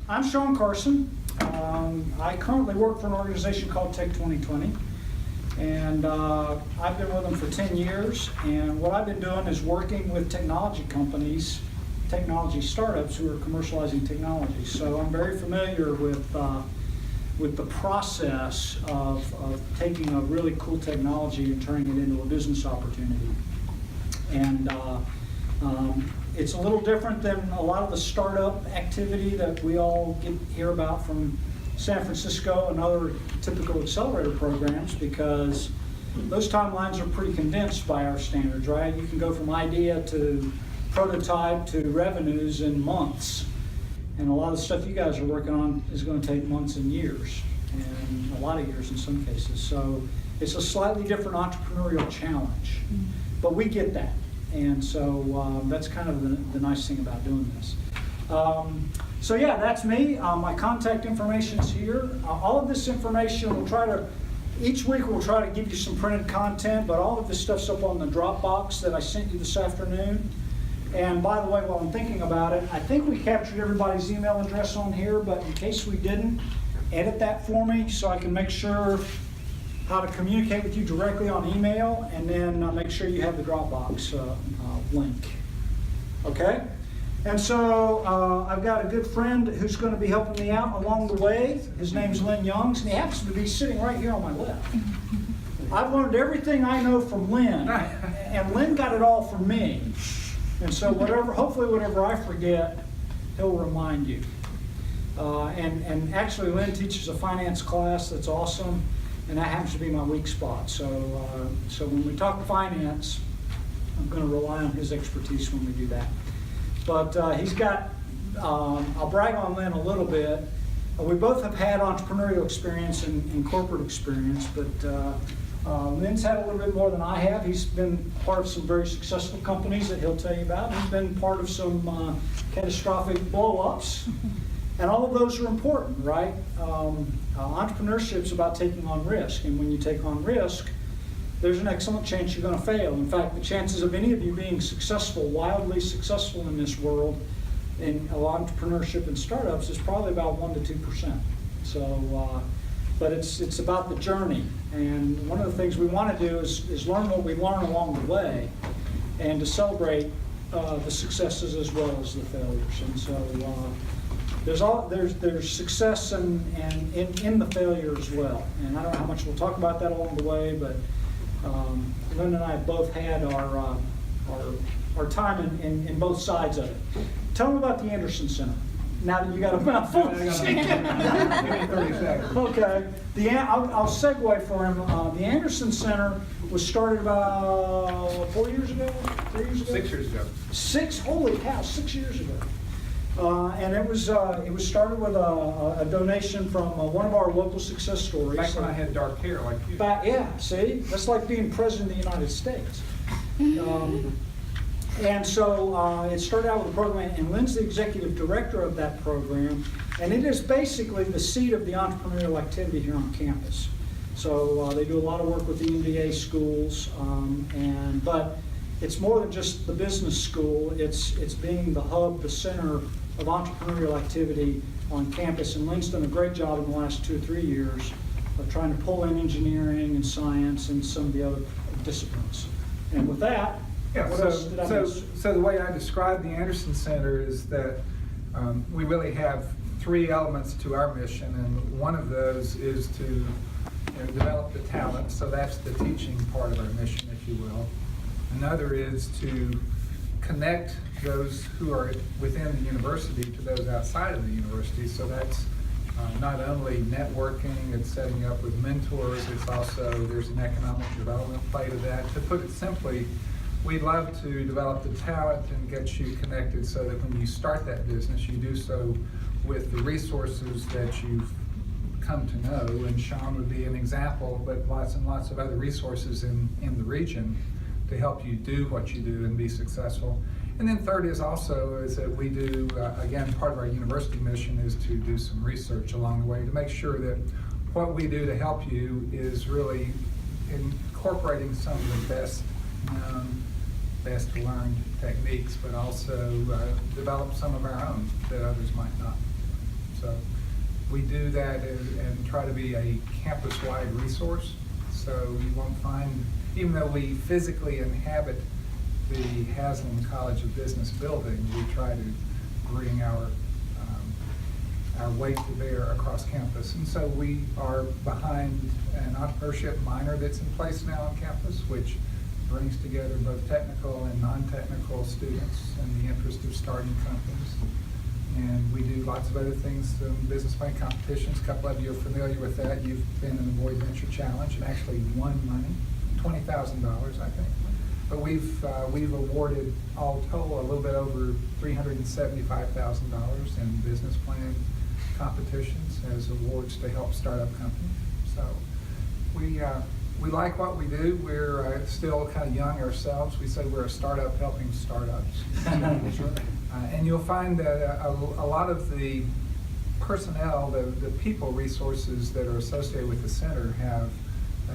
I'm Sean Carson. I currently work for an organization called Tech 2020, and I've been with them for 10 years. And what I've been doing is working with technology companies, technology startups who are commercializing technology. So I'm very familiar with the process of taking a really cool technology and turning it into a business opportunity. And it's a little different than a lot of the startup activity that we all hear about from San Francisco and other typical accelerator programs, because those timelines are pretty condensed by our standards, right? You can go from idea to prototype to revenues in months. And a lot of the stuff you guys are working on is going to take months and years, and a lot of years in some cases. So it's a slightly different entrepreneurial challenge, but we get that. And so that's kind of the nice thing about doing this. So yeah, that's me. My contact information is here. All of this information, each week we'll try to give you some printed content, but all of this stuff's up on the Dropbox that I sent you this afternoon. And by the way, while I'm thinking about it, I think we captured everybody's email address on here, but in case we didn't, edit that for me so I can make sure how to communicate with you directly on email, and then make sure you have the Dropbox link. Okay? And so I've got a good friend who's going to be helping me out along the way. His name's Lynn Youngs, and he happens to be sitting right here on my left. I've learned everything I know from Lynn, and Lynn got it all from me. And so hopefully whatever I forget, he'll remind you. And actually Lynn teaches a finance class that's awesome, and that happens to be my weak spot. So when we talk finance, I'm going to rely on his expertise when we do that. But he's got, I'll brag on Lynn a little bit. We both have had entrepreneurial experience and corporate experience, but Lynn's had a little bit more than I have. He's been part of some very successful companies that he'll tell you about. He's been part of some catastrophic blow-ups. And all of those are important, right? Entrepreneurship is about taking on risk. And when you take on risk, there's an excellent chance you're going to fail. In fact, the chances of any of you being successful, wildly successful in this world, in entrepreneurship and startups, is probably about 1% to 2%. So, but it's about the journey. And one of the things we want to do is learn what we learn along the way, and to celebrate the successes as well as the failures. And so there's success in the failure as well. And I don't know how much we'll talk about that along the way, but Lynn and I both had our time in both sides of it. Tell them about the Anderson Center. Now that you got a mouthful. Give me 30 seconds. Okay. I'll segue for him. The Anderson Center was started about 4 years ago, 3 years ago? 6 years ago. Holy cow, 6 years ago. And it was started with a donation from one of our local success stories. Back when I had dark hair like you. Yeah, see? That's like being president of the United States. And so it started out with a program, and Lynn's the executive director of that program, and it is basically the seat of the entrepreneurial activity here on campus. So they do a lot of work with the MBA schools, but it's more than just the business school. It's being the hub, the center of entrepreneurial activity on campus, and Lynn's done a great job in the last 2 or 3 years of trying to pull in engineering and science and some of the other disciplines. And with that, what else did I miss? So the way I describe the Anderson Center is that we really have 3 elements to our mission, and one of those is to develop the talent. So that's the teaching part of our mission, if you will. Another is to connect those who are within the university to those outside of the university. So that's not only networking and setting up with mentors, it's also, there's an economic development play to that. To put it simply, we'd love to develop the talent and get you connected so that when you start that business, you do so with the resources that you've come to know. And Sean would be an example, but lots and lots of other resources in the region to help you do what you do and be successful. And then third is that we do, again, part of our university mission is to do some research along the way to make sure that what we do to help you is really incorporating some of the best known, best learned techniques, but also develop some of our own that others might not. So we do that and try to be a campus-wide resource. So you won't find, even though we physically inhabit the Haslam College of Business building, we try to bring our weight to bear across campus. And so we are behind an entrepreneurship minor that's in place now on campus, which brings together both technical and non-technical students in the interest of starting companies. And we do lots of other things, business plan competitions. A couple of you are familiar with that. You've been in the Boyd Venture Challenge and actually won money, $20,000, I think. But we've awarded all total a little bit over $375,000 in business plan competitions as awards to help startup companies. So we like what we do. We're still kind of young ourselves. We say we're a startup helping startups. And you'll find that a lot of the personnel, the people resources that are associated with the center have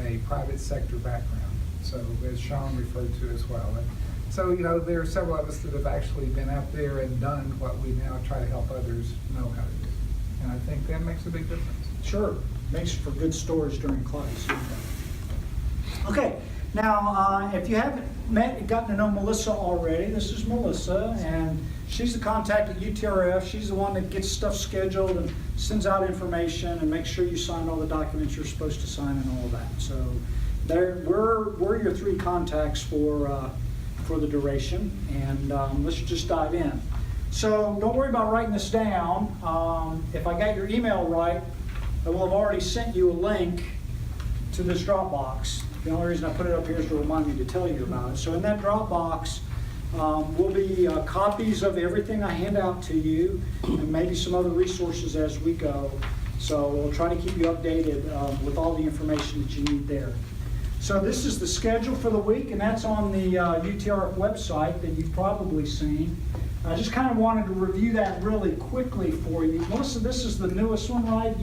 a private sector background. So as Sean referred to as well. And so, you know, there are several of us that have actually been out there and done what we now try to help others know how to do. And I think that makes a big difference. Sure, makes for good stories during class. Okay, now if you haven't gotten to know Melissa already, this is Melissa, and she's the contact at UTRF. She's the one that gets stuff scheduled and sends out information and makes sure you sign all the documents you're supposed to sign and all of that. So we're your three contacts for the duration, and let's just dive in. So don't worry about writing this down. If I got your email right, I will have already sent you a link to this Dropbox. The only reason I put it up here is to remind me to tell you about it. So in that Dropbox will be copies of everything I hand out to you, and maybe some other resources as we go. So we'll try to keep you updated with all the information that you need there. So this is the schedule for the week, and that's on the UTRF website that you've probably seen. I just kind of wanted to review that really quickly for you. Melissa, this is the newest one, right?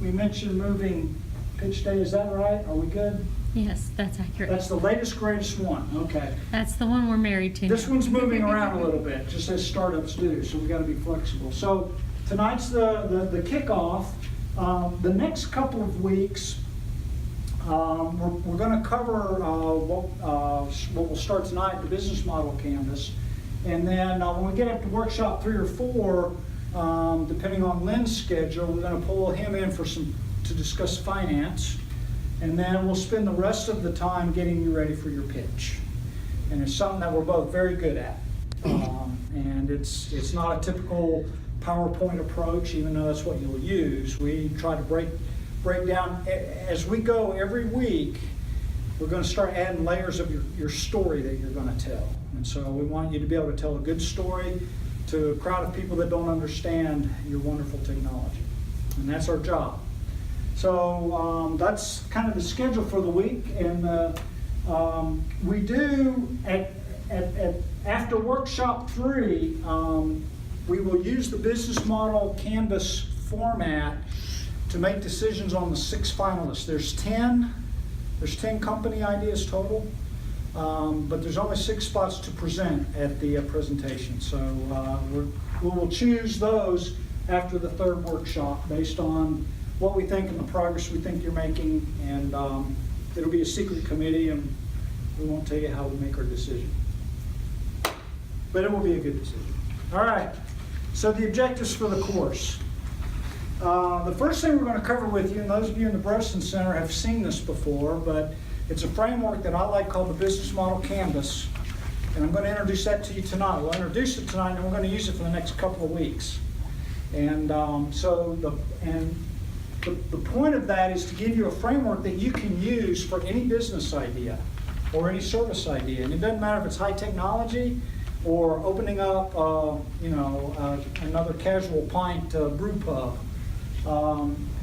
We mentioned moving pitch day, is that right? Are we good? Yes, that's accurate. That's the latest, greatest one, okay. That's the one we're married to. This now. one's moving around a little bit, just as startups do, so we got to be flexible. So tonight's the kickoff. The next couple of weeks, we're going to cover what will start tonight, the business model canvas. And then when we get up to workshop 3 or 4, depending on Lynn's schedule, we're going to pull him in to discuss finance. And then we'll spend the rest of the time getting you ready for your pitch. And it's something that we're both very good at. And it's not a typical PowerPoint approach, even though that's what you'll use. We try to break down, as we go every week, we're going to start adding layers of your story that you're going to tell. And so we want you to be able to tell a good story to a crowd of people that don't understand your wonderful technology. And that's our job. So that's kind of the schedule for the week. And we do, after workshop 3, we will use the business model canvas format to make decisions on the 6 finalists. There's 10 company ideas total, but there's only 6 spots to present at the presentation. So we will choose those after the 3rd workshop based on what we think and the progress we think you're making, and it'll be a secret committee, and we won't tell you how we make our decision. But it will be a good decision. All right, so the objectives for the course. The first thing we're going to cover with you, and those of you in the Breslin Center have seen this before, but it's a framework that I like called the Business Model Canvas, and I'm going to introduce that to you tonight. We'll introduce it tonight, and we're going to use it for the next couple of weeks. And the point of that is to give you a framework that you can use for any business idea or any service idea. And it doesn't matter if it's high technology or opening up, another casual pint brew pub.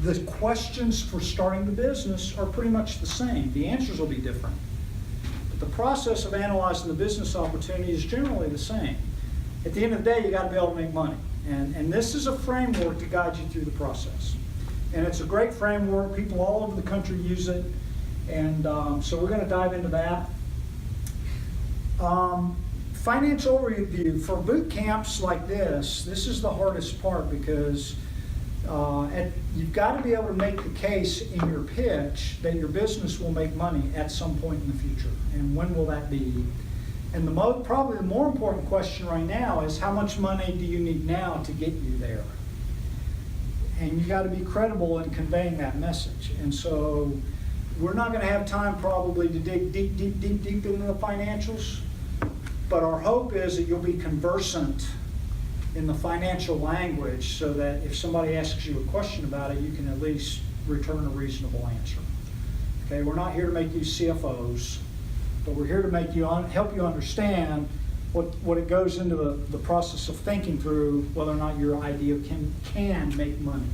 The questions for starting the business are pretty much the same. The answers will be different. But the process of analyzing the business opportunity is generally the same. At the end of the day, you got to be able to make money. And this is a framework to guide you through the process. And it's a great framework. People all over the country use it. And so we're going to dive into that. Financial review. For boot camps like this is the hardest part because you've got to be able to make the case in your pitch that your business will make money at some point in the future. And when will that be? And probably the more important question right now is how much money do you need now to get you there? And you got to be credible in conveying that message. And so we're not going to have time probably to dig deep into the financials, but our hope is that you'll be conversant in the financial language so that if somebody asks you a question about it, you can at least return a reasonable answer. Okay, we're not here to make you CFOs, but we're here to make you help you understand what it goes into the process of thinking through whether or not your idea can make money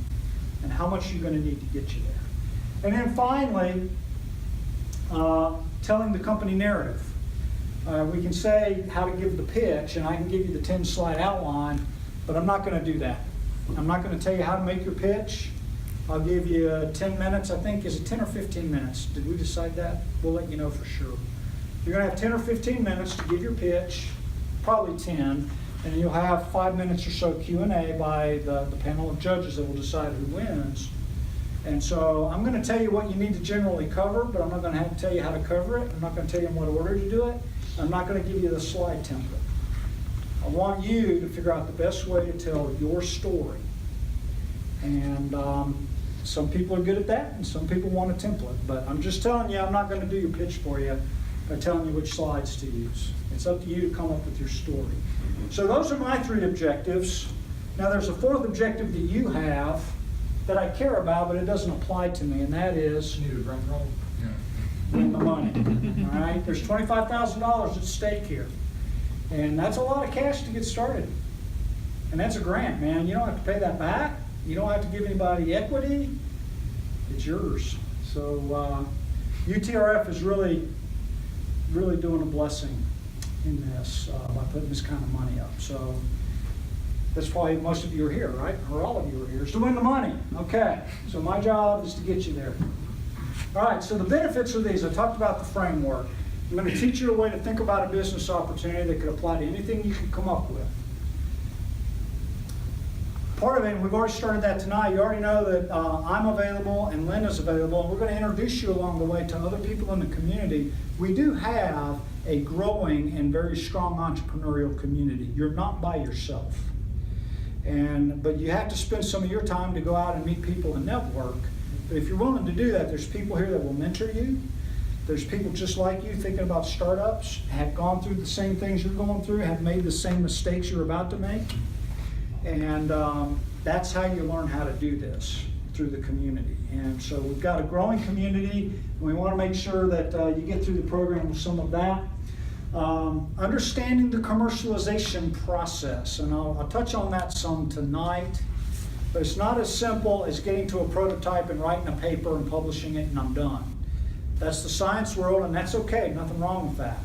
and how much you're going to need to get you there. And then finally, telling the company narrative. We can say how to give the pitch, and I can give you the 10-slide outline, but I'm not going to do that. I'm not going to tell you how to make your pitch. I'll give you 10 minutes, I think. Is it 10 or 15 minutes? Did we decide that? We'll let you know for sure. You're going to have 10 or 15 minutes to give your pitch, probably 10, and you'll have 5 minutes or so Q&A by the panel of judges that will decide who wins. And so I'm going to tell you what you need to generally cover, but I'm not going to have to tell you how to cover it. I'm not going to tell you in what order to do it. I'm not going to give you the slide template. I want you to figure out the best way to tell your story. And some people are good at that, and some people want a template. But I'm just telling you, I'm not going to do your pitch for you by telling you which slides to use. It's up to you to come up with your story. So those are my 3 objectives. Now there's a 4th objective that you have that I care about, but it doesn't apply to me, and that is Need a drum roll? Yeah. win the money. All right, there's $25,000 at stake here, and that's a lot of cash to get started. And that's a grant, man. You don't have to pay that back. You don't have to give anybody equity. It's yours. So UTRF is really doing a blessing in this by putting this kind of money up. So that's why most of you are here, right? Or all of you are here, is to win the money. Okay, so my job is to get you there. All right, so the benefits of these, I talked about the framework. I'm going to teach you a way to think about a business opportunity that could apply to anything you can come up with. Part of it, and we've already started that tonight, you already know that I'm available and Lynn is available, and we're going to introduce you along the way to other people in the community. We do have a growing and very strong entrepreneurial community. You're not by yourself. But you have to spend some of your time to go out and meet people and network. But if you're willing to do that, there's people here that will mentor you. There's people just like you thinking about startups, have gone through the same things you're going through, have made the same mistakes you're about to make. And that's how you learn how to do this, through the community. And so we've got a growing community, and we want to make sure that you get through the program with some of that. Understanding the commercialization process, and I'll touch on that some tonight, but it's not as simple as getting to a prototype and writing a paper and publishing it and I'm done. That's the science world, and that's okay, nothing wrong with that.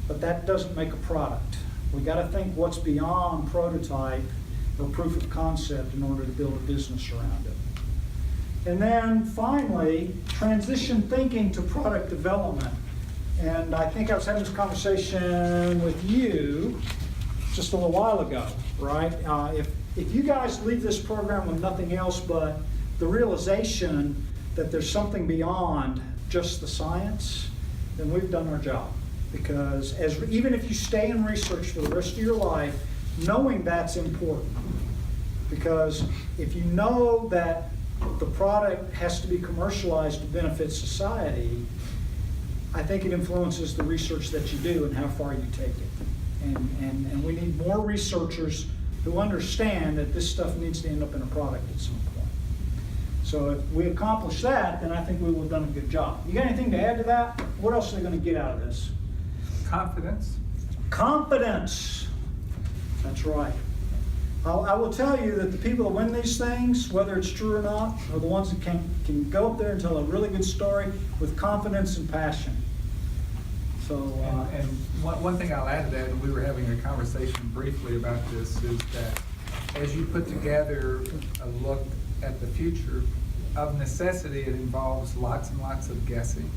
But that doesn't make a product. We got to think what's beyond prototype or proof of concept in order to build a business around it. And then finally, transition thinking to product development. And I think I was having this conversation with you just a little while ago, right? If you guys leave this program with nothing else but the realization that there's something beyond just the science, then we've done our job. Because even if you stay in research for the rest of your life, knowing that's important. Because if you know that the product has to be commercialized to benefit society, I think it influences the research that you do and how far you take it. And we need more researchers who understand that this stuff needs to end up in a product at some point. So if we accomplish that, then I think we will have done a good job. You got anything to add to that? What else are they going to get out of this? Confidence. Confidence. That's right. I will tell you that the people that win these things, whether it's true or not, are the ones that can go up there and tell a really good story with confidence and passion. So, And one thing I'll add to that, and we were having a conversation briefly about this, is that as you put together a look at the future, of necessity it involves lots and lots of guessing.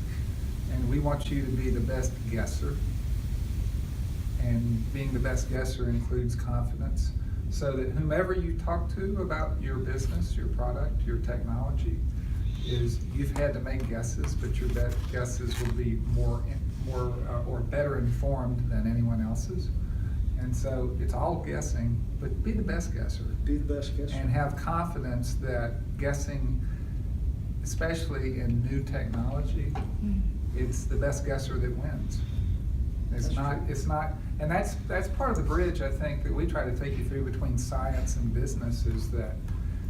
And we want you to be the best guesser. And being the best guesser includes confidence. so that whomever you talk to about your business, your product, your technology, is you've had to make guesses, but your guesses will be more or better informed than anyone else's. And so it's all guessing, but be the best guesser. Be the best guesser. And have confidence that guessing, especially in new technology, it's the best guesser that wins. It's not, and that's part of the bridge, I think, that we try to take you through between science and business, is that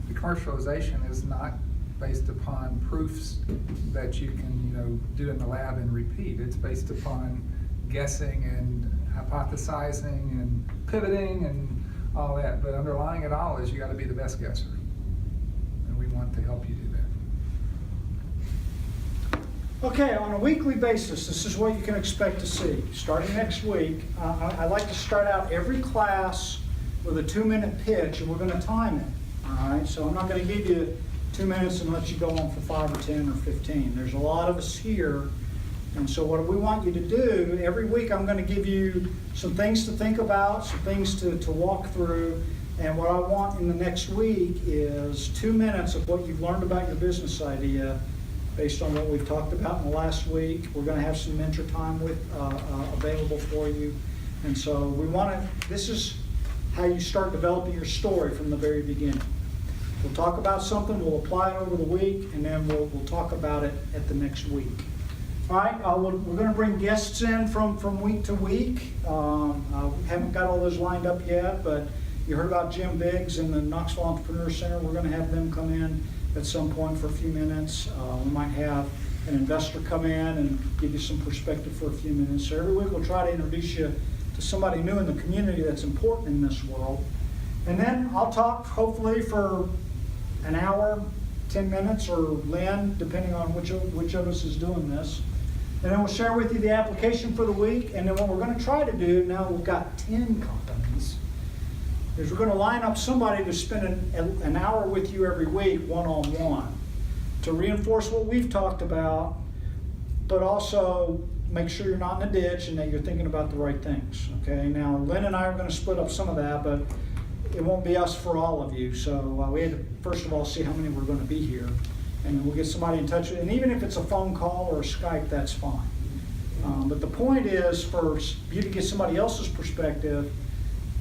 the commercialization is not based upon proofs that you can, do in the lab and repeat. It's based upon guessing and hypothesizing and pivoting and all that. But underlying it all is you got to be the best guesser, and we want to help you do that. Okay, on a weekly basis, this is what you can expect to see. Starting next week, I like to start out every class with a 2-minute pitch, and we're going to time it. All right, so I'm not going to give you 2 minutes and let you go on for 5 or 10 or 15. There's a lot of us here, and so what we want you to do, every week I'm going to give you some things to think about, some things to walk through, and what I want in the next week is 2 minutes of what you've learned about your business idea based on what we've talked about in the last week. We're going to have some mentor time available for you, and so this is how you start developing your story from the very beginning. We'll talk about something, we'll apply it over the week, and then we'll talk about it at the next week. All right, we're going to bring guests in from week to week. We haven't got all those lined up yet, but you heard about Jim Biggs and the Knoxville Entrepreneur Center. We're going to have them come in at some point for a few minutes. We might have an investor come in and give you some perspective for a few minutes. So every week we'll try to introduce you to somebody new in the community that's important in this world. And then I'll talk hopefully for an hour, 10 minutes, or Lynn, depending on which of us is doing this. And then we'll share with you the application for the week. And then what we're going to try to do, now we've got 10 companies, is we're going to line up somebody to spend an hour with you every week, one-on-one, to reinforce what we've talked about, but also make sure you're not in a ditch and that you're thinking about the right things. Okay, now Lynn and I are going to split up some of that, but it won't be us for all of you. So we had to, first of all, see how many were going to be here. And then we'll get somebody in touch with you. And even if it's a phone call or a Skype, that's fine. But the point is for you to get somebody else's perspective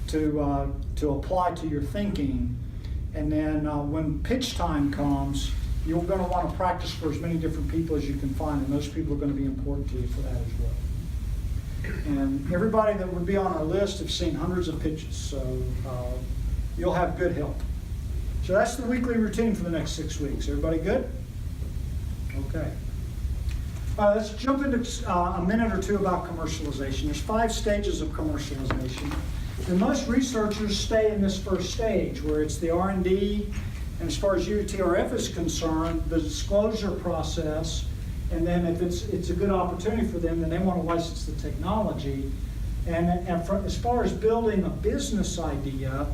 to apply to your thinking. And then when pitch time comes, you're going to want to practice for as many different people as you can find. And those people are going to be important to you for that as well. And everybody that would be on our list have seen hundreds of pitches. So you'll have good help. So that's the weekly routine for the next 6 weeks. Everybody good? Okay. Let's jump into a minute or two about commercialization. There's 5 stages of commercialization. And most researchers stay in this first stage where it's the R&D, and as far as UTRF is concerned, the disclosure process, and then if it's a good opportunity for them, then they want to license the technology. And as far as building a business idea,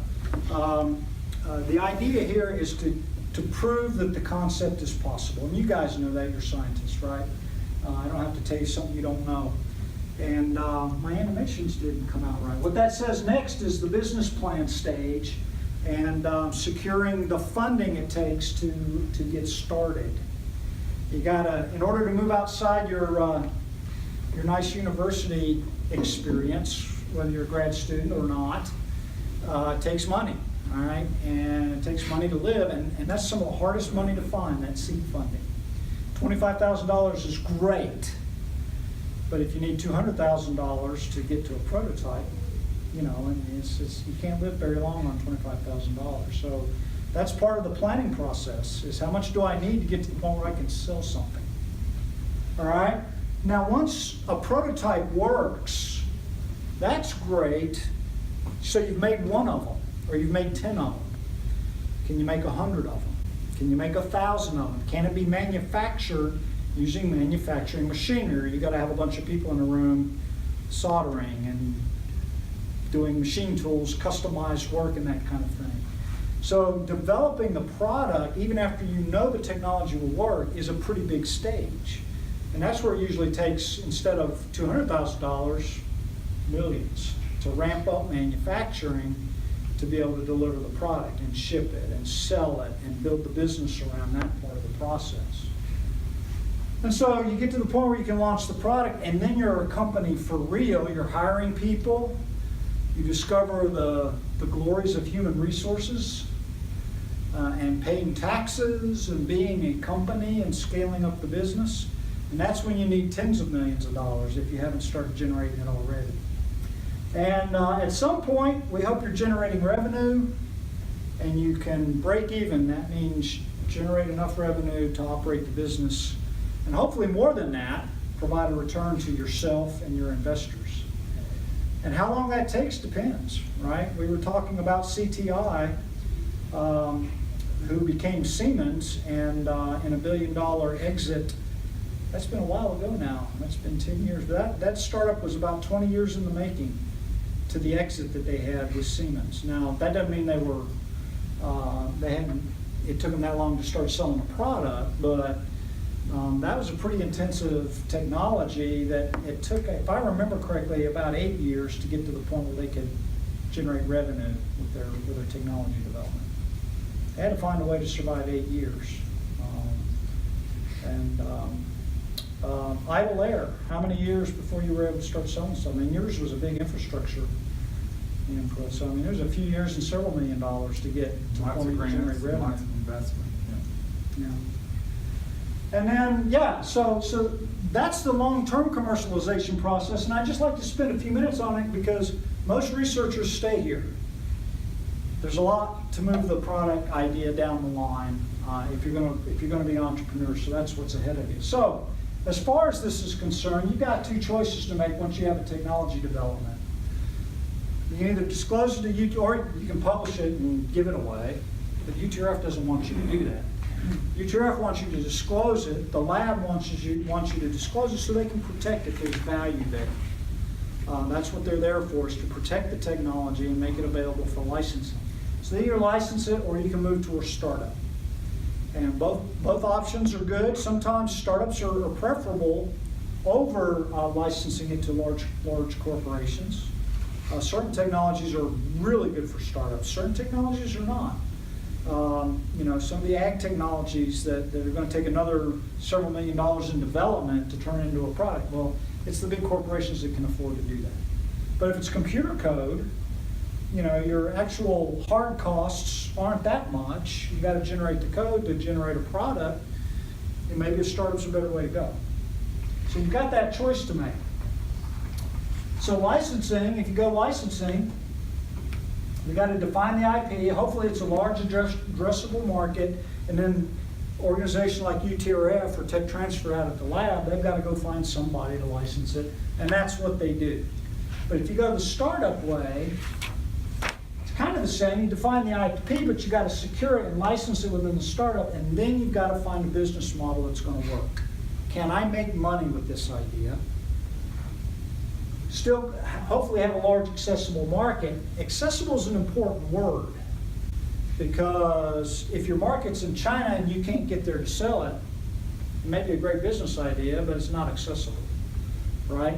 the idea here is to prove that the concept is possible. And you guys know that, you're scientists, right? I don't have to tell you something you don't know. And my animations didn't come out right. What that says next is the business plan stage and securing the funding it takes to get started. You gotta, in order to move outside your nice university experience, whether you're a grad student or not, it takes money. All right, and it takes money to live, and that's some of the hardest money to find, that seed funding. $25,000 is great, but if you need $200,000 to get to a prototype, and you can't live very long on $25,000. So that's part of the planning process, is how much do I need to get to the point where I can sell something. All right, now once a prototype works, that's great, so you've made one of them. Or you've made 10 of them. Can you make 100 of them? Can you make 1,000 of them? Can it be manufactured using manufacturing machinery? You got to have a bunch of people in a room soldering and doing machine tools, customized work, and that kind of thing. So developing the product, even after you know the technology will work, is a pretty big stage. And that's where it usually takes, instead of $200,000, millions to ramp up manufacturing to be able to deliver the product and ship it and sell it and build the business around that part of the process. And so you get to the point where you can launch the product, and then you're a company for real. You're hiring people. You discover the glories of human resources and paying taxes and being a company and scaling up the business. And that's when you need tens of millions of dollars if you haven't started generating it already. And at some point, we hope you're generating revenue and you can break even. That means generate enough revenue to operate the business, and hopefully more than that, provide a return to yourself and your investors. And how long that takes depends, right? We were talking about CTI, who became Siemens, and in a $1 billion exit. That's been a while ago now. That's been 10 years. That startup was about 20 years in the making to the exit that they had with Siemens. Now, that doesn't mean it took them that long to start selling a product, but that was a pretty intensive technology that it took, if I remember correctly, about 8 years to get to the point where they could generate revenue with their technology development. They had to find a way to survive 8 years. Idle Air, how many years before you were able to start selling something? I mean, yours was a big infrastructure input. So, I mean, there's a few years and several $1 million to get to the point where you generate revenue. Lots of investment. Yeah. And then, so that's the long-term commercialization process. And I'd just like to spend a few minutes on it because most researchers stay here. There's a lot to move the product idea down the line if you're going to be entrepreneurs. So that's what's ahead of you. So as far as this is concerned, you've got two choices to make once you have a technology development. You can either disclose it to UTRF, or you can publish it and give it away. But UTRF doesn't want you to do that. UTRF wants you to disclose it. The lab wants you to disclose it so they can protect it. There's value there. That's what they're there for, is to protect the technology and make it available for licensing. So they either license it or you can move to a startup. And both options are good. Sometimes startups are preferable over licensing it to large corporations. Certain technologies are really good for startups. Certain technologies are not. Some of the ag technologies that are going to take another several $1 million in development to turn into a product. Well, it's the big corporations that can afford to do that. But if it's computer code, your actual hard costs aren't that much. You got to generate the code to generate a product, and maybe a startup's a better way to go. So you've got that choice to make. So licensing, if you go licensing, you got to define the IP. Hopefully it's a large addressable market, and then organizations like UTRF or Tech Transfer out at the lab, they've got to go find somebody to license it, and that's what they do. But if you go the startup way, it's kind of the same. You define the IP, but you got to secure it and license it within the startup, and then you've got to find a business model that's going to work. Can I make money with this idea? Still, hopefully have a large accessible market. Accessible is an important word, because if your market's in China and you can't get there to sell it, it may be a great business idea, but it's not accessible, right?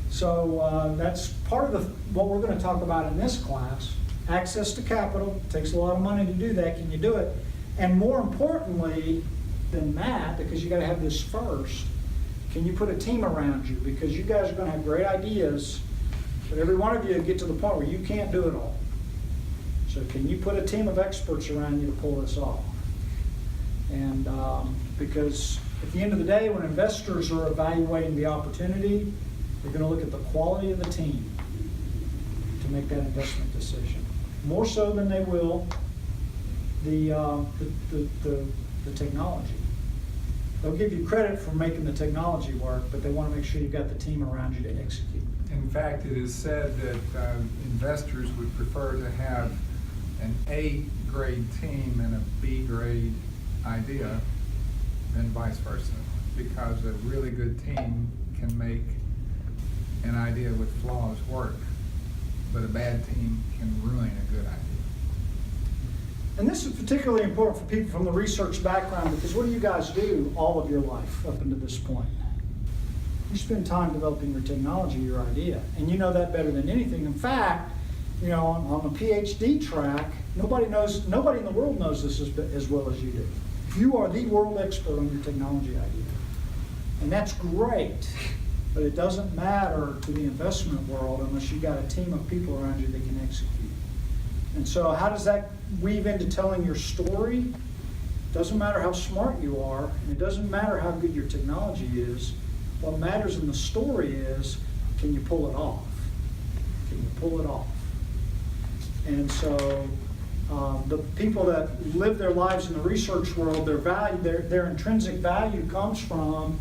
So that's part of what we're going to talk about in this class. Access to capital. It takes a lot of money to do that. Can you do it? And more importantly than that, because you got to have this first, can you put a team around you? Because you guys are going to have great ideas, but every one of you get to the point where you can't do it all. So can you put a team of experts around you to pull this off? And because at the end of the day, when investors are evaluating the opportunity, they're going to look at the quality of the team to make that investment decision. More so than they will the technology. They'll give you credit for making the technology work, but they want to make sure you've got the team around you to execute. In fact, it is said that investors would prefer to have an A-grade team and a B-grade idea than vice versa, because a really good team can make an idea with flaws work, but a bad team can ruin a good idea. And this is particularly important for people from the research background, because what do you guys do all of your life up until this point? You spend time developing your technology, your idea, and you know that better than anything. In fact, you know, on the PhD track, nobody in the world knows this as well as you do. You are the world expert on your technology idea. And that's great, but it doesn't matter to the investment world unless you got a team of people around you that can execute. And so how does that weave into telling your story? Doesn't matter how smart you are, and it doesn't matter how good your technology is. What matters in the story is, can you pull it off? Can you pull it off? And so the people that live their lives in the research world, their intrinsic value comes from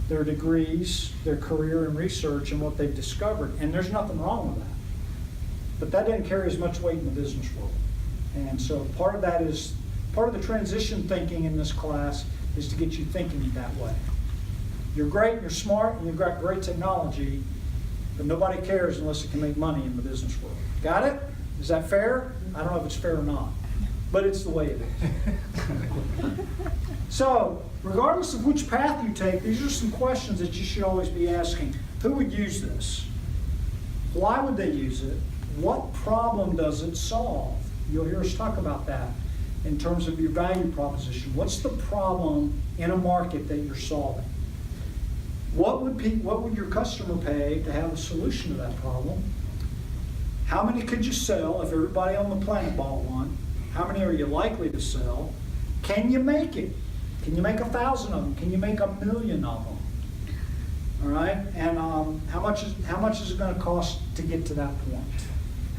their degrees, their career in research, and what they've discovered. And there's nothing wrong with that. But that doesn't carry as much weight in the business world. And so part of the transition thinking in this class is to get you thinking that way. You're great, you're smart, and you've got great technology, but nobody cares unless it can make money in the business world. Got it? Is that fair? I don't know if it's fair or not, but it's the way it is. So, regardless of which path you take, these are some questions that you should always be asking. Who would use this? Why would they use it? What problem does it solve? You'll hear us talk about that in terms of your value proposition. What's the problem in a market that you're solving? What would your customer pay to have a solution to that problem? How many could you sell if everybody on the planet bought one? How many are you likely to sell? Can you make it? Can you make 1,000 of them? Can you make 1,000,000 of them? All right, and how much is it going to cost to get to that point?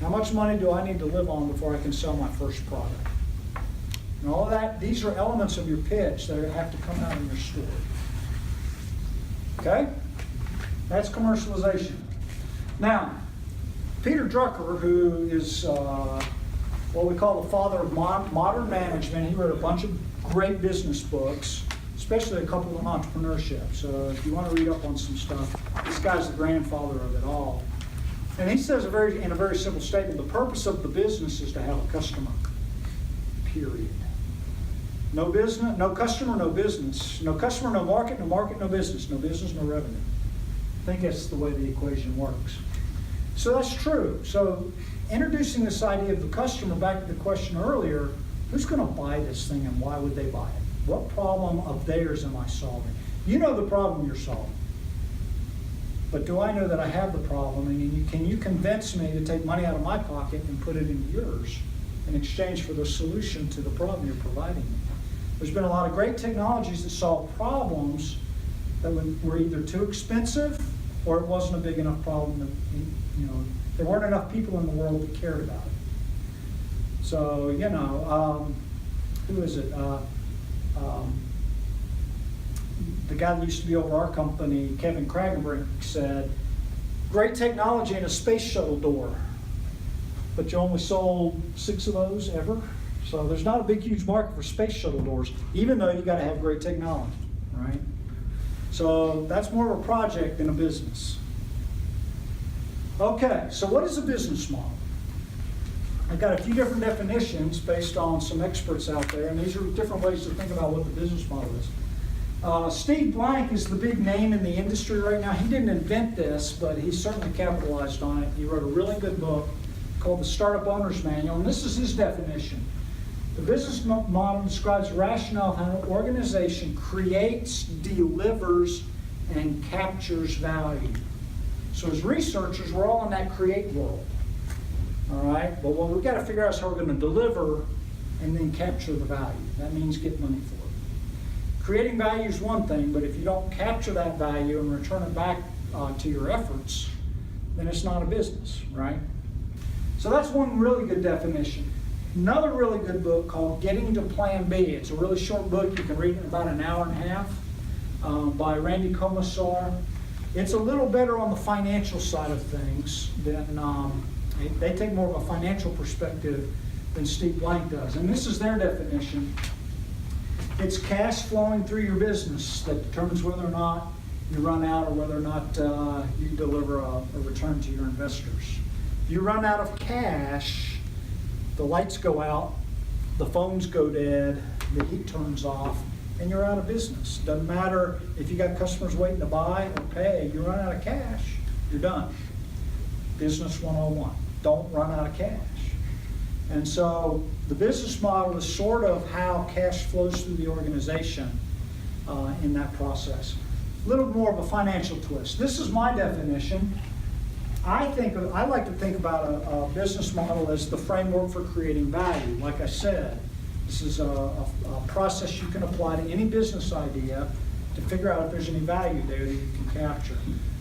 How much money do I need to live on before I can sell my first product? And all of that, these are elements of your pitch that have to come out in your story. Okay? That's commercialization. Now, Peter Drucker, who is what we call the father of modern management, he wrote a bunch of great business books, especially a couple on entrepreneurship. So if you want to read up on some stuff, this guy's the grandfather of it all. And he says in a very simple statement, the purpose of the business is to have a customer, period. No business, no customer, no business. No customer, no market, no business. No business, no revenue. I think that's the way the equation works. So that's true. So introducing this idea of the customer, back to the question earlier, who's going to buy this thing and why would they buy it? What problem of theirs am I solving? You know the problem you're solving. But do I know that I have the problem? And can you convince me to take money out of my pocket and put it into yours in exchange for the solution to the problem you're providing me? There's been a lot of great technologies that solve problems that were either too expensive or it wasn't a big enough problem that, there weren't enough people in the world that cared about it. So, who is it? The guy that used to be over our company, Kevin Kragenbrink, said, great technology in a space shuttle door, but you only sold 6 of those ever. So there's not a big, huge market for space shuttle doors, even though you got to have great technology, right? So that's more of a project than a business. Okay, so what is a business model? I've got a few different definitions based on some experts out there, and these are different ways to think about what the business model is. Steve Blank is the big name in the industry right now. He didn't invent this, but he certainly capitalized on it. He wrote a really good book called The Startup Owner's Manual, and this is his definition. The business model describes the rationale of how an organization creates, delivers, and captures value. So as researchers, we're all in that create world. All right? But what we've got to figure out is how we're going to deliver and then capture the value. That means get money for it. Creating value is one thing, but if you don't capture that value and return it back to your efforts, then it's not a business, right? So that's one really good definition. Another really good book called Getting to Plan B. It's a really short book. You can read it in about an hour and a half by Randy Komisar. It's a little better on the financial side of things than they take more of a financial perspective than Steve Blank does. And this is their definition. It's cash flowing through your business that determines whether or not you run out or whether or not you deliver a return to your investors. If you run out of cash, the lights go out, the phones go dead, the heat turns off, and you're out of business. Doesn't matter if you got customers waiting to buy or pay, you run out of cash, you're done. Business 101. don't run out of cash. And so the business model is sort of how cash flows through the organization in that process. A little more of a financial twist. This is my definition. I like to think about a business model as the framework for creating value. Like I said, this is a process you can apply to any business idea to figure out if there's any value there that you can capture.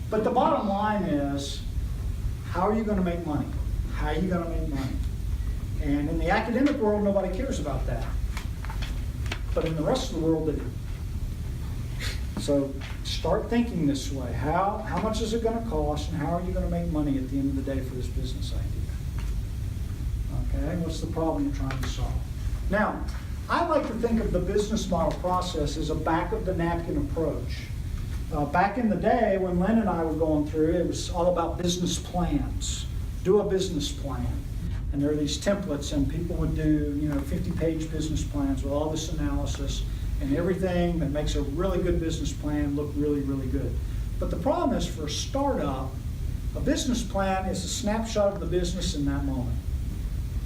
But the bottom line is, how are you going to make money? How are you going to make money? And in the academic world, nobody cares about that. But in the rest of the world, they do. So start thinking this way. How much is it going to cost, and how are you going to make money at the end of the day for this business idea? Okay, what's the problem you're trying to solve? Now, I like to think of the business model process as a back-of-the-napkin approach. Back in the day, when Lynn and I were going through, it was all about business plans. Do a business plan. And there are these templates, and people would do 50-page business plans with all this analysis and everything that makes a really good business plan look really, really good. But the problem is, for a startup, a business plan is a snapshot of the business in that moment.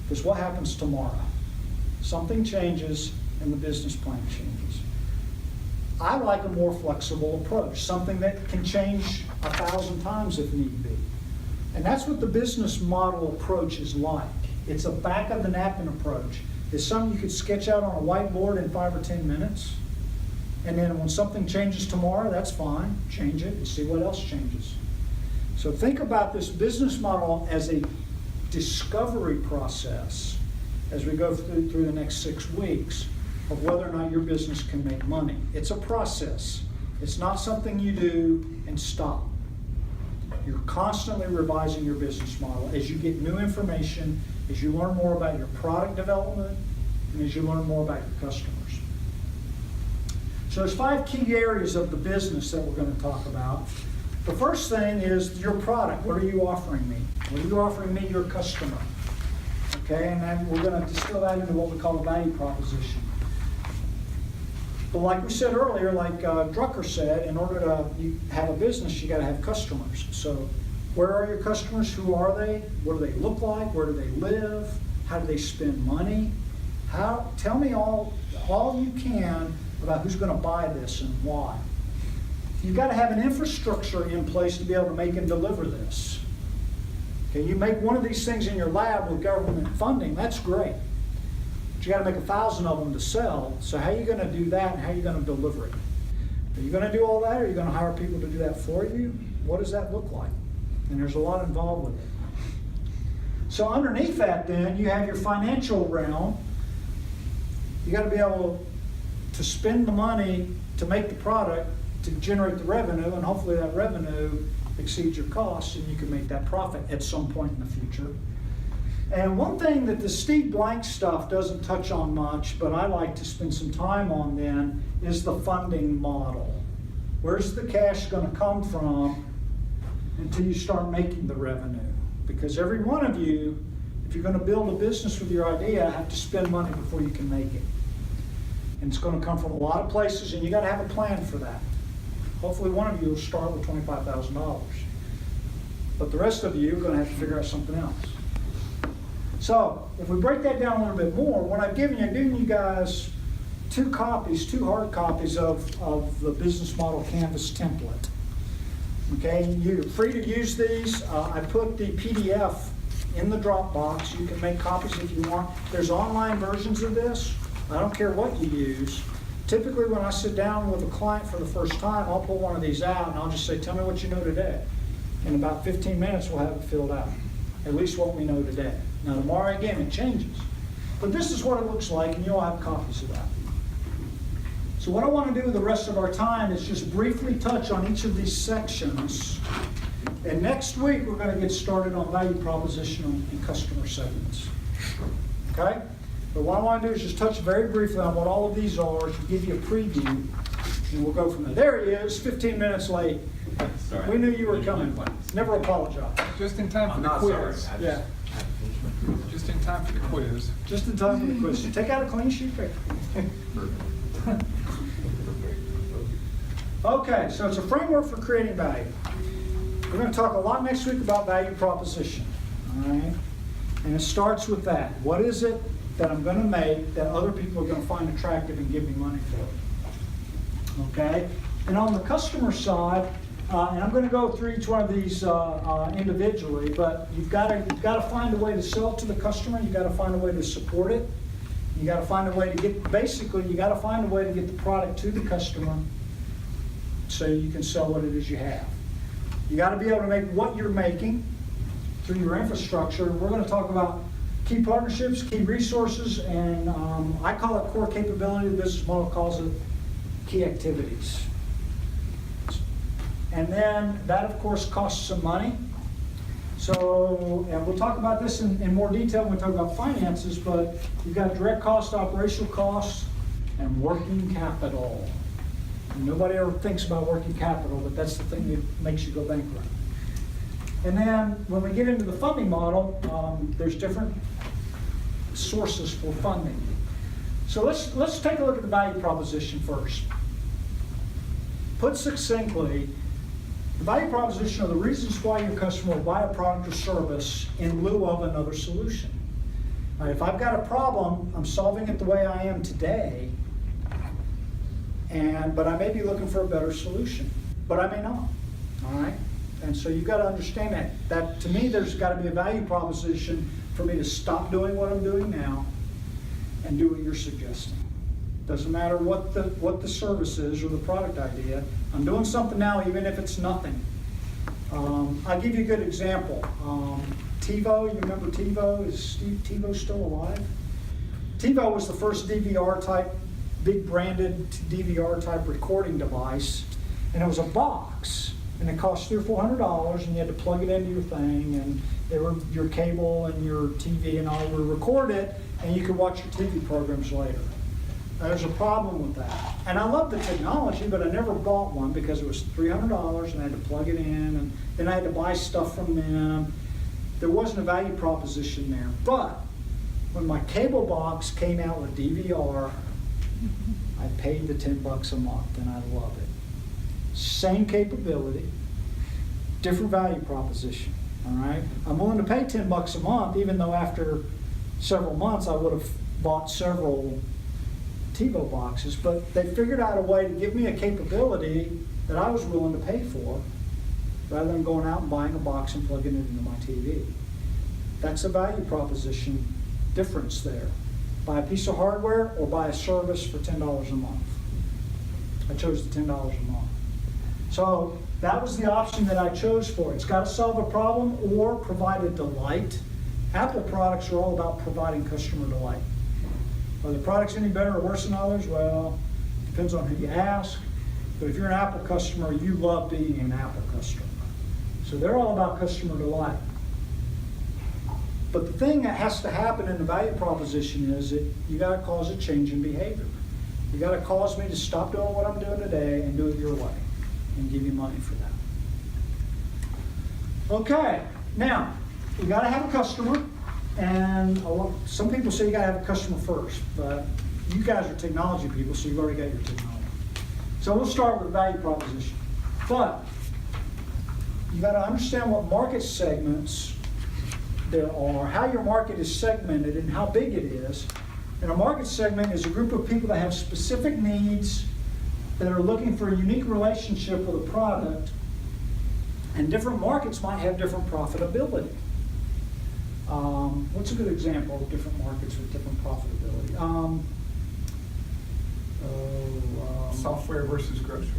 Because what happens tomorrow? Something changes and the business plan changes. I like a more flexible approach, something that can change 1,000 times if need be. And that's what the business model approach is like. It's a back-of-the-napkin approach. It's something you could sketch out on a whiteboard in 5 or 10 minutes. And then when something changes tomorrow, that's fine. Change it and see what else changes. So think about this business model as a discovery process as we go through the next 6 weeks of whether or not your business can make money. It's a process. It's not something you do and stop. You're constantly revising your business model as you get new information, as you learn more about your product development, and as you learn more about your customers. So there's 5 key areas of the business that we're going to talk about. The first thing is your product. What are you offering me? What are you offering me, your customer? Okay, and then we're going to distill that into what we call a value proposition. But like we said earlier, like Drucker said, in order to have a business, you got to have customers. So where are your customers? Who are they? What do they look like? Where do they live? How do they spend money? Tell me all you can about who's going to buy this and why. You've got to have an infrastructure in place to be able to make and deliver this. Okay, you make one of these things in your lab with government funding, that's great. But you got to make 1,000 of them to sell. So how are you going to do that, and how are you going to deliver it? Are you going to do all that, or are you going to hire people to do that for you? What does that look like? And there's a lot involved with it. So underneath that then, you have your financial realm. You got to be able to spend the money to make the product to generate the revenue, and hopefully that revenue exceeds your costs and you can make that profit at some point in the future. And one thing that the Steve Blank stuff doesn't touch on much, but I like to spend some time on then, is the funding model. Where's the cash going to come from until you start making the revenue? Because every one of you, if you're going to build a business with your idea, have to spend money before you can make it. And it's going to come from a lot of places, and you got to have a plan for that. Hopefully one of you will start with $25,000. But the rest of you are going to have to figure out something else. So if we break that down a little bit more, what I've given you guys 2 hard copies of the business model canvas template. Okay, you're free to use these. I put the PDF in the Dropbox. You can make copies if you want. There's online versions of this. I don't care what you use. Typically when I sit down with a client for the first time, I'll pull one of these out and I'll just say, tell me what you know today. In about 15 minutes, we'll have it filled out. At least what we know today. Now tomorrow, again, it changes. But this is what it looks like, and you'll have copies of that. So what I want to do with the rest of our time is just briefly touch on each of these sections. And next week, we're going to get started on value proposition and customer segments. Okay? But what I want to do is just touch very briefly on what all of these are to give you a preview, and we'll go from there. There he is, 15 minutes late. Sorry. We knew you were coming. Never apologize. Just in time for I'm the not quiz. sorry. Yeah. Just in time for the quiz. Just in time for the question. Take out a clean sheet of paper. Okay, so it's a framework for creating value. We're going to talk a lot next week about value proposition. all right? And it starts with that. What is it that I'm gonna make that other people are gonna find attractive and give me money for? Okay? And on the customer side, and I'm gonna go through each one of these individually, but you've gotta find a way to sell to the customer, you've gotta find a way to support it, you gotta find a way to get, basically, you gotta find a way to get the product to the customer so you can sell what it is you have. You gotta be able to make what you're making through your infrastructure. We're gonna talk about key partnerships, key resources, and I call it core capability. The business model calls it key activities. And then that, of course, costs some money. So, and we'll talk about this in more detail when we talk about finances, but you've got direct costs, operational costs, and working capital. And nobody ever thinks about working capital, but that's the thing that makes you go bankrupt. And then when we get into the funding model, there's different sources for funding. So let's take a look at the value proposition first. Put succinctly, the value proposition are the reasons why your customer will buy a product or service in lieu of another solution. Now, if I've got a problem, I'm solving it the way I am today, but I may be looking for a better solution, but I may not, all right? And so you've got to understand that to me, there's got to be a value proposition for me to stop doing what I'm doing now and do what you're suggesting. Doesn't matter what the service is or the product idea. I'm doing something now, even if it's nothing. I'll give you a good example. TiVo, you remember TiVo? Is Steve TiVo still alive? TiVo was the first DVR type, big branded DVR type recording device, and it was a box, and it cost $300 or $400, and you had to plug it into your thing, and your cable and your TV and all would record it, and you could watch your TV programs later. There's a problem with that. And I love the technology, but I never bought one because it was $300 and I had to plug it in, and then I had to buy stuff from them. There wasn't a value proposition there. But when my cable box came out with DVR, I paid the $10 a month, and I love it. Same capability, different value proposition, all right? I'm willing to pay $10 a month, even though after several months I would have bought several TiVo boxes, but they figured out a way to give me a capability that I was willing to pay for, rather than going out and buying a box and plugging it into my TV. That's a value proposition difference there. Buy a piece of hardware or buy a service for $10 a month. I chose the $10 a month. So that was the option that I chose for. It's got to solve a problem or provide a delight. Apple products are all about providing customer delight. Are the products any better or worse than others? Well, it depends on who you ask. But if you're an Apple customer, you love being an Apple customer. So they're all about customer delight. But the thing that has to happen in the value proposition is that you got to cause a change in behavior. You got to cause me to stop doing what I'm doing today and do it your way and give you money for that. Okay, now, you got to have a customer. And some people say you got to have a customer first, but you guys are technology people, so you've already got your technology. So we'll start with value proposition. But you got to understand what market segments there are, how your market is segmented, and how big it is. And a market segment is a group of people that have specific needs, that are looking for a unique relationship with a product, and different markets might have different profitability. What's a good example of different markets with different profitability? Software versus grocery.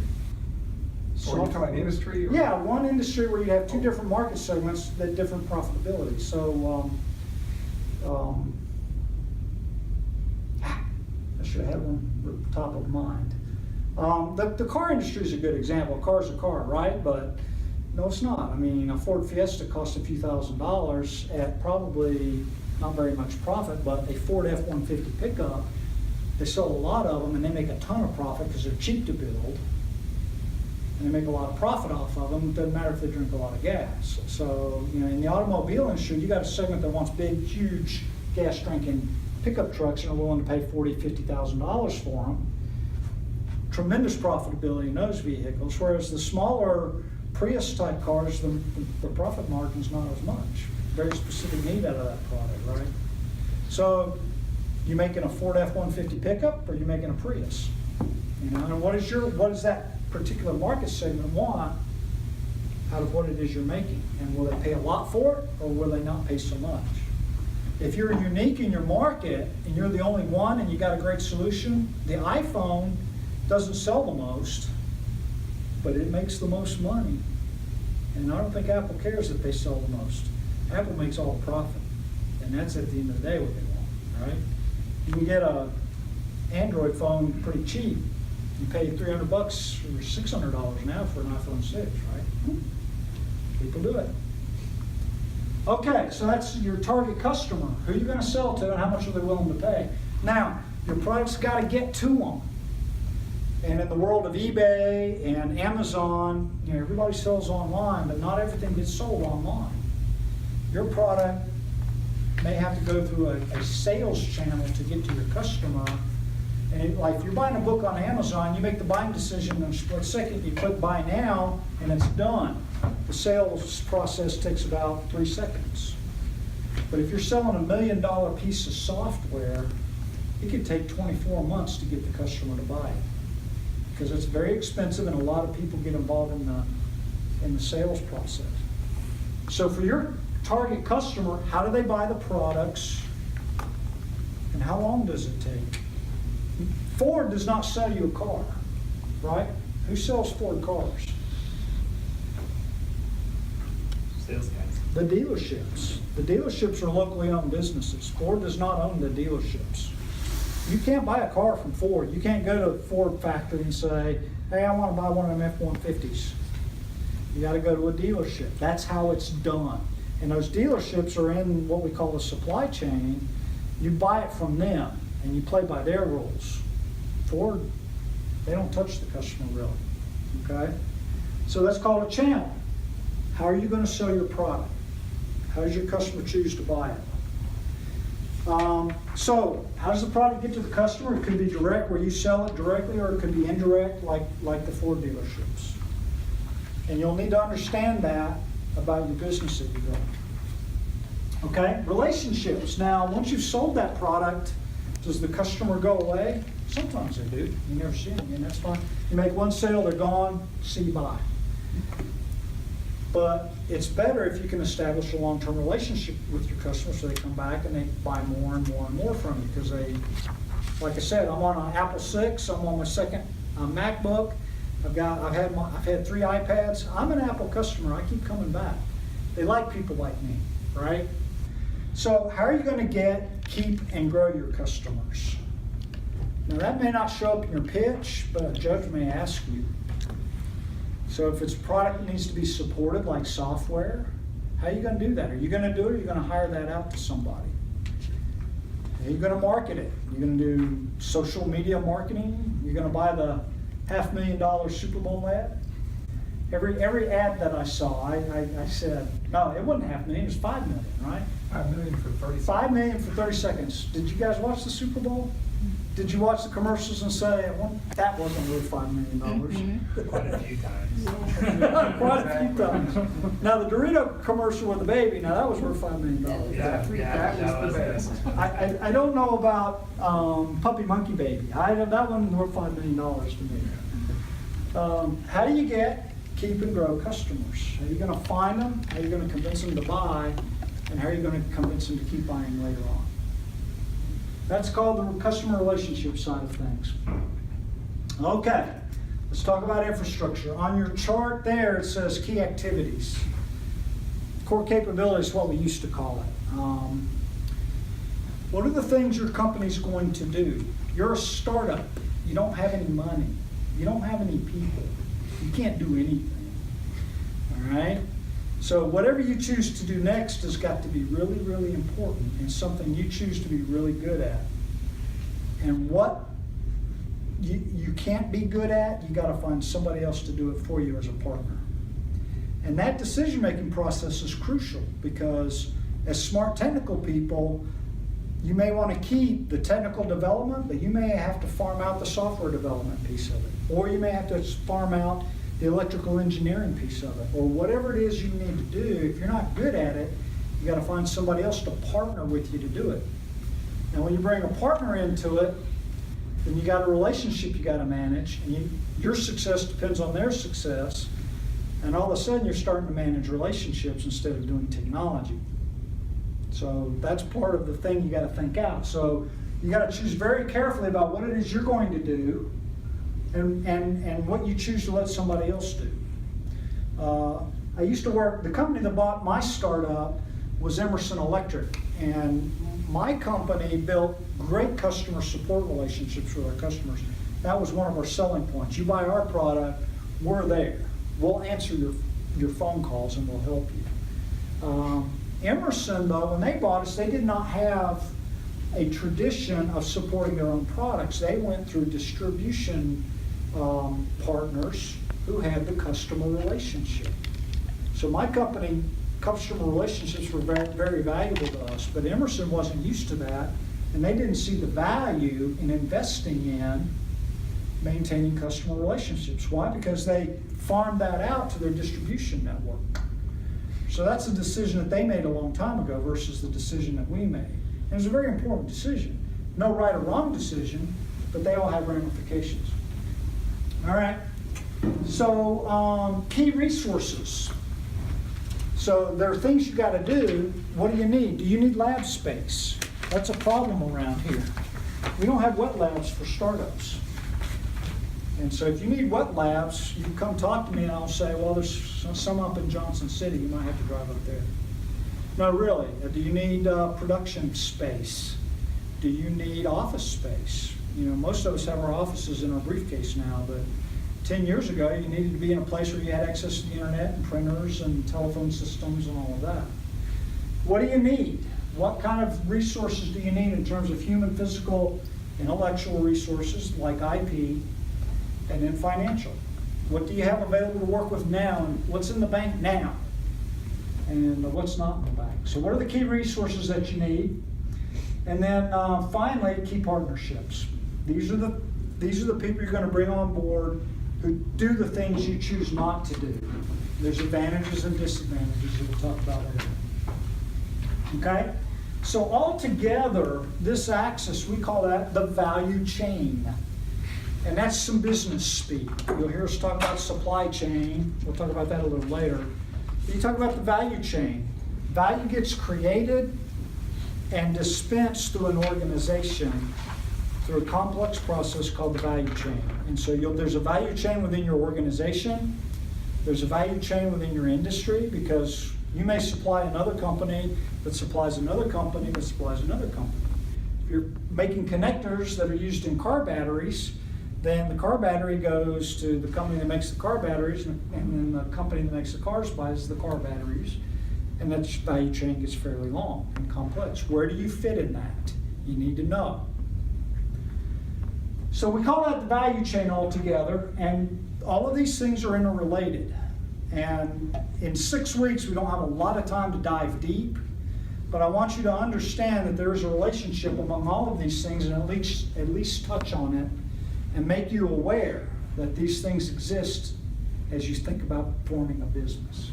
Or you're talking about industry? Or? Yeah, one industry where you have two different market segments that different profitability. So I should have had one top of mind. The car industry is a good example. A car's a car, right? But no, it's not. I mean, a Ford Fiesta costs a few $1,000s at probably not very much profit, but a Ford F-150 pickup, they sell a lot of them and they make a ton of profit because they're cheap to build and they make a lot of profit off of them. It doesn't matter if they drink a lot of gas. So, you know, in the automobile industry, you got a segment that wants big, huge gas-drinking pickup trucks and are willing to pay $40,000, $50,000 for them. Tremendous profitability in those vehicles, whereas the smaller Prius type cars, the profit margin's not as much. very specific need out of that product, right? So you making a Ford F-150 pickup, or you making a Prius? You know, and what does that particular market segment want out of what it is you're making? And will they pay a lot for it, or will they not pay so much? If you're unique in your market and you're the only one and you got a great solution, the iPhone doesn't sell the most, but it makes the most money. And I don't think Apple cares that they sell the most. Apple makes all the profit. And that's at the end of the day what they want, right? You can get a Android phone pretty cheap. You pay $300 or $600 now for an iPhone 6, right? People do it. Okay, so that's your target customer. Who are you going to sell to and how much are they willing to pay? Now, your product's got to get to them. And in the world of eBay and Amazon, you know, everybody sells online, but not everything gets sold online. Your product may have to go through a sales channel to get to your customer. And like if you're buying a book on Amazon, you make the buying decision in a split second, you click buy now, and it's done. The sales process takes about 3 seconds. But if you're selling $1 million piece of software, it could take 24 months to get the customer to buy it, because it's very expensive and a lot of people get involved in the sales process. So for your target customer, how do they buy the products and how long does it take? Ford does not sell you a car, right? Who sells Ford cars? Sales guys. The dealerships. The dealerships are locally owned businesses. Ford does not own the dealerships. You can't buy a car from Ford. You can't go to a Ford factory and say, hey, I want to buy one of them F-150s. You got to go to a dealership. That's how it's done. And those dealerships are in what we call the supply chain. You buy it from them and you play by their rules. Ford, they don't touch the customer really, okay? So that's called a channel. How are you going to sell your product? How does your customer choose to buy it? So how does the product get to the customer? It could be direct, where you sell it directly, or it could be indirect, like the Ford dealerships. And you'll need to understand that about your business that you go. Okay, relationships. Now, once you've sold that product, does the customer go away? Sometimes they do. You never see them again, that's fine. You make one sale, they're gone, see you bye. But it's better if you can establish a long-term relationship with your customers so they come back and they buy more and more and more from you, because they, like I said, I'm on an Apple 6, I'm on my second MacBook, I've had 3 iPads. I'm an Apple customer, I keep coming back. They like people like me, right? So how are you going to keep and grow your customers? Now that may not show up in your pitch, but a judge may ask you. So if it's a product that needs to be supported, like software, how are you going to do that? Are you going to do it, or are you going to hire that out to somebody? How are you going to market it? You're going to do social media marketing? You're going to buy the $500,000 Super Bowl ad? Every ad that I saw, I said, no, it wasn't $500,000, it was $5 million, right? $5 million for 30 seconds. $5 million for 30 seconds. Did you guys watch the Super Bowl? Did you watch the commercials and say, well, that wasn't worth $5 million? Quite a few times. Quite a few times. Now the Dorito commercial with the baby, now that was worth $5 million. Yeah, That was the best. I don't know about Puppy Monkey Baby. That one worth $5 million to me. How do you keep and grow customers? How are you going to find them? How are you going to convince them to buy? And how are you going to convince them to keep buying later on? That's called the customer relationship side of things. Okay, let's talk about infrastructure. On your chart there, it says key activities. Core capabilities is what we used to call it. What are the things your company's going to do? You're a startup. You don't have any money. You don't have any people. You can't do anything. All right? So whatever you choose to do next has got to be really, really important and something you choose to be really good at. And what you can't be good at, you got to find somebody else to do it for you as a partner. And that decision-making process is crucial, because as smart technical people, you may want to keep the technical development, but you may have to farm out the software development piece of it. Or you may have to farm out the electrical engineering piece of it, or whatever it is you need to do. If you're not good at it, You got to find somebody else to partner with you to do it. And when you bring a partner into it, then you got a relationship you got to manage, and your success depends on their success. And all of a sudden, you're starting to manage relationships instead of doing technology. So that's part of the thing you got to think out. So you got to choose very carefully about what it is you're going to do, and what you choose to let somebody else do. I used to work, the company that bought my startup was Emerson Electric, and my company built great customer support relationships with our customers. That was one of our selling points. You buy our product, we're there. We'll answer your phone calls and we'll help you. Emerson, though, when they bought us, they did not have a tradition of supporting their own products. They went through distribution partners who had the customer relationship. So my company, customer relationships were very, very valuable to us, but Emerson wasn't used to that, and they didn't see the value in investing in maintaining customer relationships. Why? Because they farmed that out to their distribution network. So that's a decision that they made a long time ago versus the decision that we made. And it was a very important decision. No right or wrong decision, but they all have ramifications. All right, so key resources. So there are things you got to do. What do you need? Do you need lab space? That's a problem around here. We don't have wet labs for startups. And so if you need wet labs, you can come talk to me and I'll say, well, there's some up in Johnson City. You might have to drive up there. No, really. Do you need production space? Do you need office space? You know, most of us have our offices in our briefcase now, but 10 years ago, you needed to be in a place where you had access to the internet and printers and telephone systems and all of that. What do you need? What kind of resources do you need in terms of human, physical, intellectual resources like IP, and then financial? What do you have available to work with now, and what's in the bank now, and what's not in the bank? So what are the key resources that you need? And then finally, key partnerships. These are the people you're going to bring on board who do the things you choose not to do. There's advantages and disadvantages that we'll talk about later. Okay? So altogether, this axis, we call that the value chain. And that's some business speak. You'll hear us talk about supply chain. We'll talk about that a little later. But you talk about the value chain. Value gets created and dispensed through an organization through a complex process called the value chain. And so there's a value chain within your organization. There's a value chain within your industry, because you may supply another company that supplies another company that supplies another company. If you're making connectors that are used in car batteries, then the car battery goes to the company that makes the car batteries, and then the company that makes the cars buys the car batteries. And that value chain gets fairly long and complex. Where do you fit in that? You need to know. So we call that the value chain altogether, and all of these things are interrelated. And in 6 weeks, we don't have a lot of time to dive deep, but I want you to understand that there is a relationship among all of these things, and at least touch on it and make you aware that these things exist as you think about forming a business.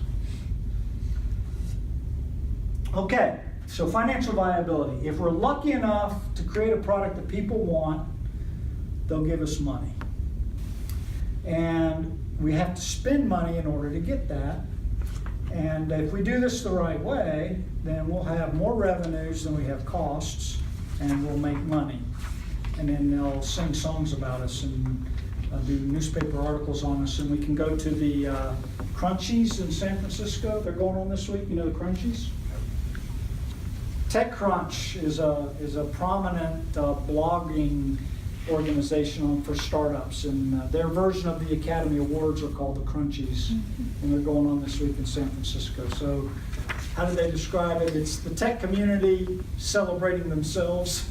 Okay, so financial viability. If we're lucky enough to create a product that people want, they'll give us money. And we have to spend money in order to get that. And if we do this the right way, then we'll have more revenues than we have costs, and we'll make money. And then they'll sing songs about us and do newspaper articles on us. And we can go to the Crunchies in San Francisco. They're going on this week. You know the Crunchies? TechCrunch is a prominent blogging organization for startups, and their version of the Academy Awards are called the Crunchies, and they're going on this week in San Francisco. So how do they describe it? It's the tech community celebrating themselves.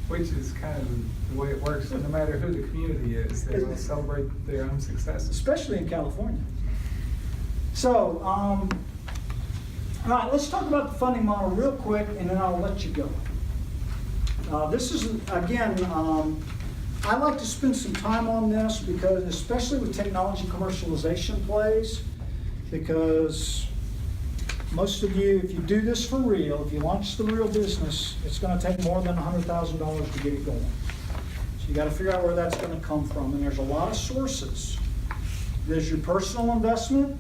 Which is kind of the way it works. No matter who the community is, they will celebrate their own successes. Especially in California. So, all right, let's talk about the funding model real quick, and then I'll let you go. This is, again, I like to spend some time on this, because especially with technology commercialization plays, because most of you, if you do this for real, if you launch the real business, it's gonna take more than $100,000 to get it going. So you gotta figure out where that's gonna come from, and there's a lot of sources. There's your personal investment,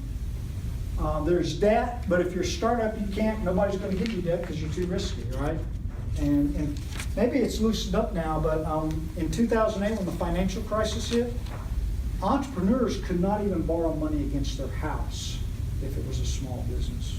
there's debt, but if you're a startup, nobody's gonna give you debt because you're too risky, right? And maybe it's loosened up now, but in 2008, when the financial crisis hit, entrepreneurs could not even borrow money against their house if it was a small business.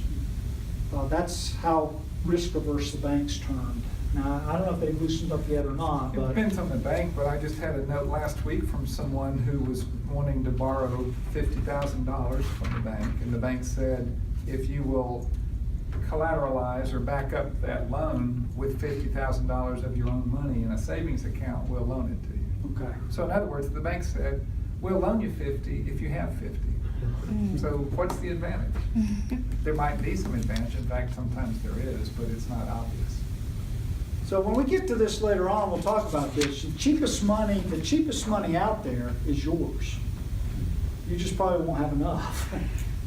That's how risk averse the banks turned. Now, I don't know if they've loosened up yet or not, It but depends on the bank, but I just had a note last week from someone who was wanting to borrow $50,000 from the bank, and the bank said, if you will collateralize or back up that loan with $50,000 of your own money in a savings account, we'll loan it to you. okay. So in other words, the bank said, we'll loan you 50 if you have 50. So what's the advantage? There might be some advantage, in fact, sometimes there is, but it's not obvious. So when we get to this later on, we'll talk about this. The cheapest money out there is yours. You just probably won't have enough.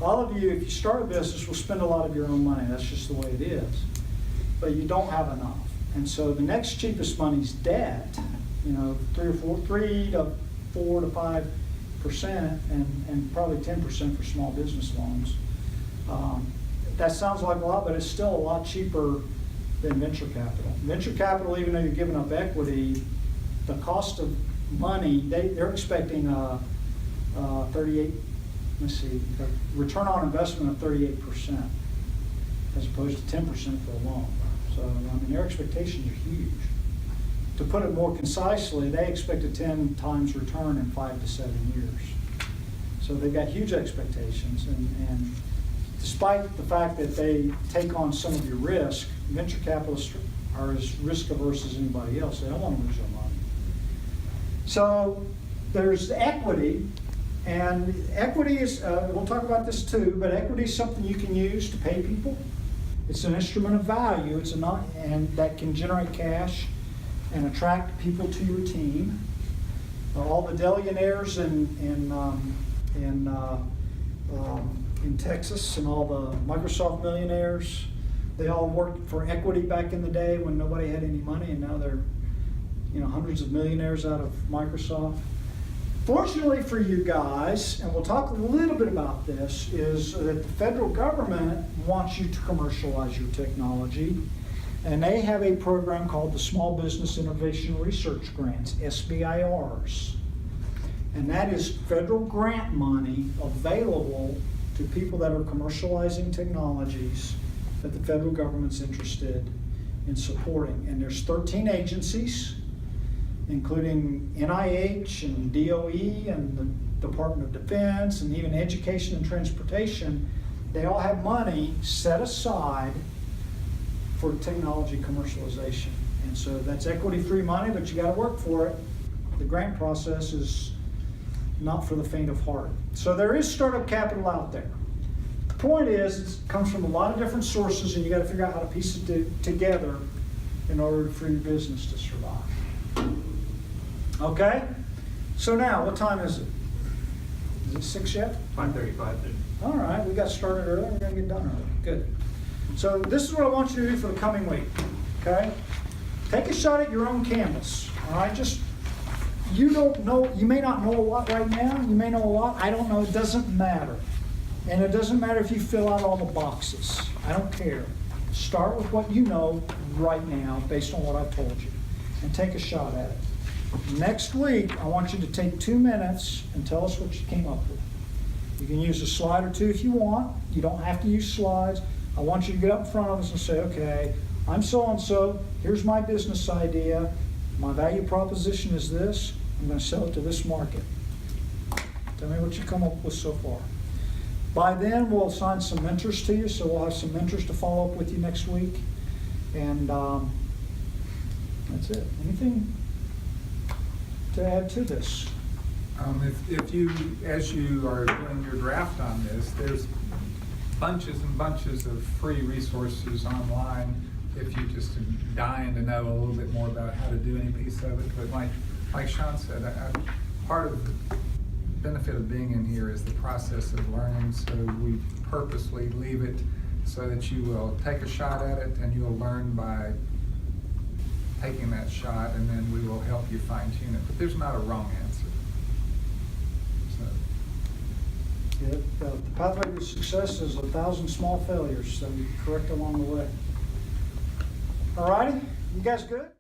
All of you, if you start a business, will spend a lot of your own money. That's just the way it is. But you don't have enough. And so the next cheapest money is debt, 3 to 4 to 5%, and probably 10% for small business loans. That sounds like a lot, but it's still a lot cheaper than venture capital. Venture capital, even though you're giving up equity, the cost of money, they're expecting a return on investment of 38%, as opposed to 10% for a loan. So, their expectations are huge. To put it more concisely, they expect a 10 times return in 5 to 7 years. So they've got huge expectations, and despite the fact that they take on some of your risk, venture capitalists are as risk averse as anybody else. They don't want to lose their money. So there's equity, and equity is, we'll talk about this too, but equity is something you can use to pay people. It's an instrument of value, and that can generate cash and attract people to your team. All the billionaires in Texas and all the Microsoft millionaires, they all worked for equity back in the day when nobody had any money, and now they're hundreds of millionaires out of Microsoft. Fortunately for you guys, and we'll talk a little bit about this, is that the federal government wants you to commercialize your technology, and they have a program called the Small Business Innovation Research Grants, SBIRs. And that is federal grant money available to people that are commercializing technologies that the federal government's interested in supporting. And there's 13 agencies, including NIH and DOE and the Department of Defense and even Education and Transportation. They all have money set aside for technology commercialization. And so that's equity-free money, but you got to work for it. The grant process is not for the faint of heart. So there is startup capital out there. The point is, it comes from a lot of different sources, and you got to figure out how to piece it together in order for your business to survive. Okay? So now, what time is it? Is it 6 yet? 5:30, 5:30. All right, we got started early. We're going to get done early. Good. So this is what I want you to do for the coming week. Okay? Take a shot at your own canvas. All right? You don't know, you may not know a lot right now. You may know a lot. I don't know. It doesn't matter. And it doesn't matter if you fill out all the boxes. I don't care. Start with what you know right now based on what I've told you, and take a shot at it. Next week, I want you to take 2 minutes and tell us what you came up with. You can use a slide or two if you want. You don't have to use slides. I want you to get up in front of us and say, okay, I'm so-and-so. Here's my business idea. My value proposition is this. I'm going to sell it to this market. Tell me what you come up with so far. By then, we'll assign some mentors to you, so we'll have some mentors to follow up with you next week. And that's it. Anything to add to this? If you, as you are doing your draft on this, there's bunches and bunches of free resources online if you just are dying to know a little bit more about how to do any piece of it. But like Sean said, part of the benefit of being in here is the process of learning, so we purposely leave it so that you will take a shot at it and you'll learn by taking that shot, and then we will help you fine tune it. But there's not a wrong answer. So, The pathway to success is 1,000 small failures that we correct along the way. All righty, you guys good?